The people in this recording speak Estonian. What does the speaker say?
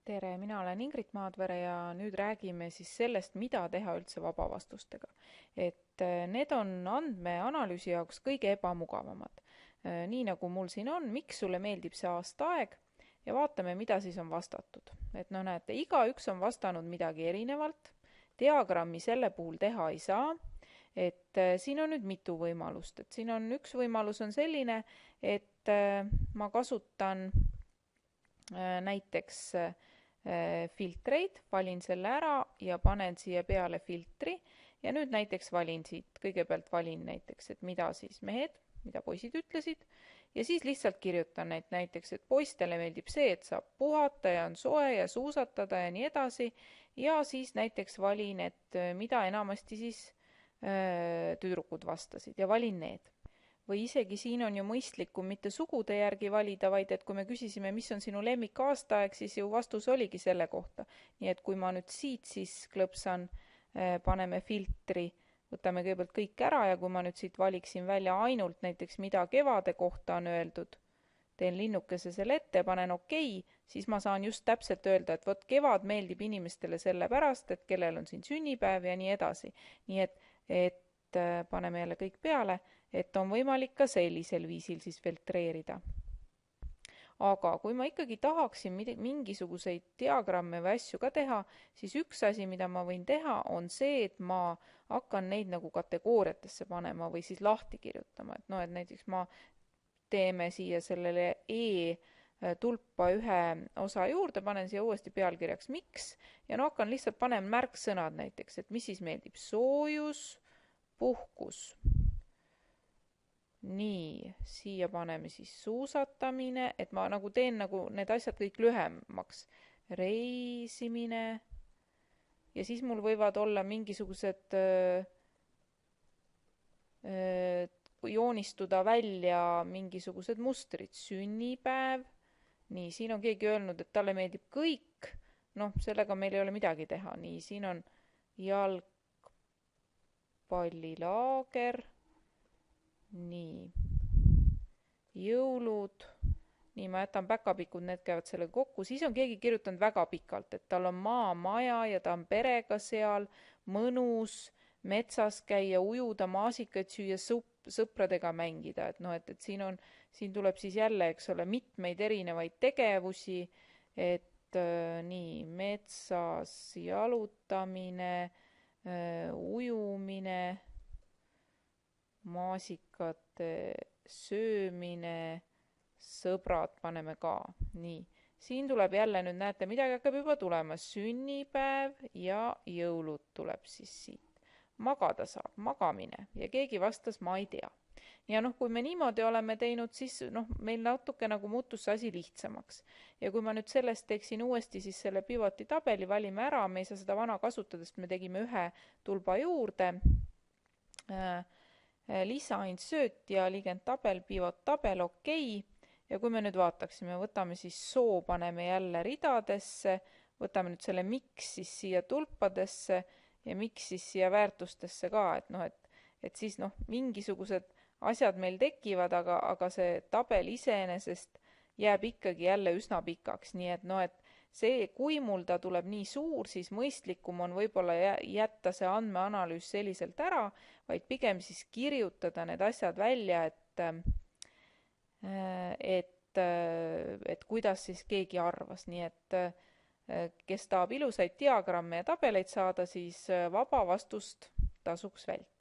tere, mina olen Ingrid Maadvere ja nüüd räägime siis sellest, mida teha üldse vabavastustega. Need on andmeanalüüsi jaoks kõige ebamugavamad. Nii nagu mul siin on, miks sulle meeldib see aastaaeg ja vaatame, mida siis on vastatud. No näete, igaüks on vastanud midagi erinevalt, diagrammi selle puhul teha ei saa, siin on nüüd mitu võimalust, siin on üks võimalus on selline, et ma kasutan näiteks filtreid, valin selle ära ja panen siia peale filtri ja nüüd näiteks valin siit, kõigepealt valin näiteks, et mida siis mehed, mida poisid ütlesid ja siis lihtsalt kirjutan näiteks, et poistele meeldib see, et saab puhata ja on soe ja suusatada ja nii edasi ja siis näiteks valin, et mida enamasti siis tüdrukud vastasid ja valin need. Või isegi siin on ju mõistlikum mitte sugude järgi valida, vaid et kui me küsisime, mis on sinu lemmik aastaaeg, siis ju vastus oligi selle kohta. Nii et kui ma nüüd siit siis klõpsan, paneme filtri, võtame kõigepealt kõik ära ja kui ma nüüd siit valiksin välja ainult näiteks mida kevade kohta on öeldud, teen linnukese selle ette, panen okei, siis ma saan just täpselt öelda, et vot kevad meeldib inimestele sellepärast, et kellel on siin sünnipäev ja nii edasi. Nii et paneme jälle kõik peale, et on võimalik ka sellisel viisil siis filtreerida. Aga kui ma ikkagi tahaksin mingisuguseid diagramme või asju ka teha, siis üks asi, mida ma võin teha, on see, et ma hakkan neid nagu kategooriatesse panema või siis lahti kirjutama. Et näiteks ma teeme siia sellele tulpa ühe osa juurde, panen siia uuesti pealkirjaks miks ja hakkan lihtsalt panema märksõnad näiteks, et mis siis meeldib, soojus, puhkus. Nii, siia paneme siis suusatamine, et ma nagu teen nagu need asjad kõik lühemaks. Reisimine ja siis mul võivad olla mingisugused joonistuda välja mingisugused mustrid. Sünnipäev. Nii, siin on keegi öelnud, et talle meeldib kõik. Noh, sellega meil ei ole midagi teha. Nii, siin on jalgpallilaager. Nii, jõulud, nii ma jätan päkapikud, need käivad sellega kokku, siis on keegi kirjutanud väga pikalt, et tal on maamaja ja ta on perega seal, mõnus, metsas käia, ujuda, maasikaid süüa, sõpradega mängida, et siin tuleb siis jälle, eks ole, mitmeid erinevaid tegevusi, et nii, metsas jalutamine, ujumine, maasikate söömine, sõbrad paneme ka. Nii, siin tuleb jälle nüüd näete, midagi hakkab juba tulema. Sünnipäev ja jõulud tuleb siis siit. Magada saab, magamine ja keegi vastas, ma ei tea. Ja kui me niimoodi oleme teinud, siis meil natuke nagu muutus see asi lihtsamaks. Ja kui ma nüüd sellest teeksin uuesti siis selle pivoti tabeli, valime ära, me ei saa seda vana kasutada, sest me tegime ühe tulba juurde. Lisa insert ja ligend tabel, pivot tabel, okei. Ja kui me nüüd vaataksime, võtame siis soo, paneme jälle ridadesse, võtame nüüd selle miks siis siia tulpadesse ja miks siis siia väärtustesse ka, et siis mingisugused asjad meil tekivad, aga see tabel iseenesest jääb ikkagi jälle üsna pikaks, nii et see, kui mul ta tuleb nii suur, siis mõistlikum on võib-olla jätta see andmeanalüüs selliselt ära, vaid pigem siis kirjutada need asjad välja, et kuidas siis keegi arvas. Nii et kes tahab ilusaid diagramme ja tabeleid saada, siis vaba vastust tasuks vältida.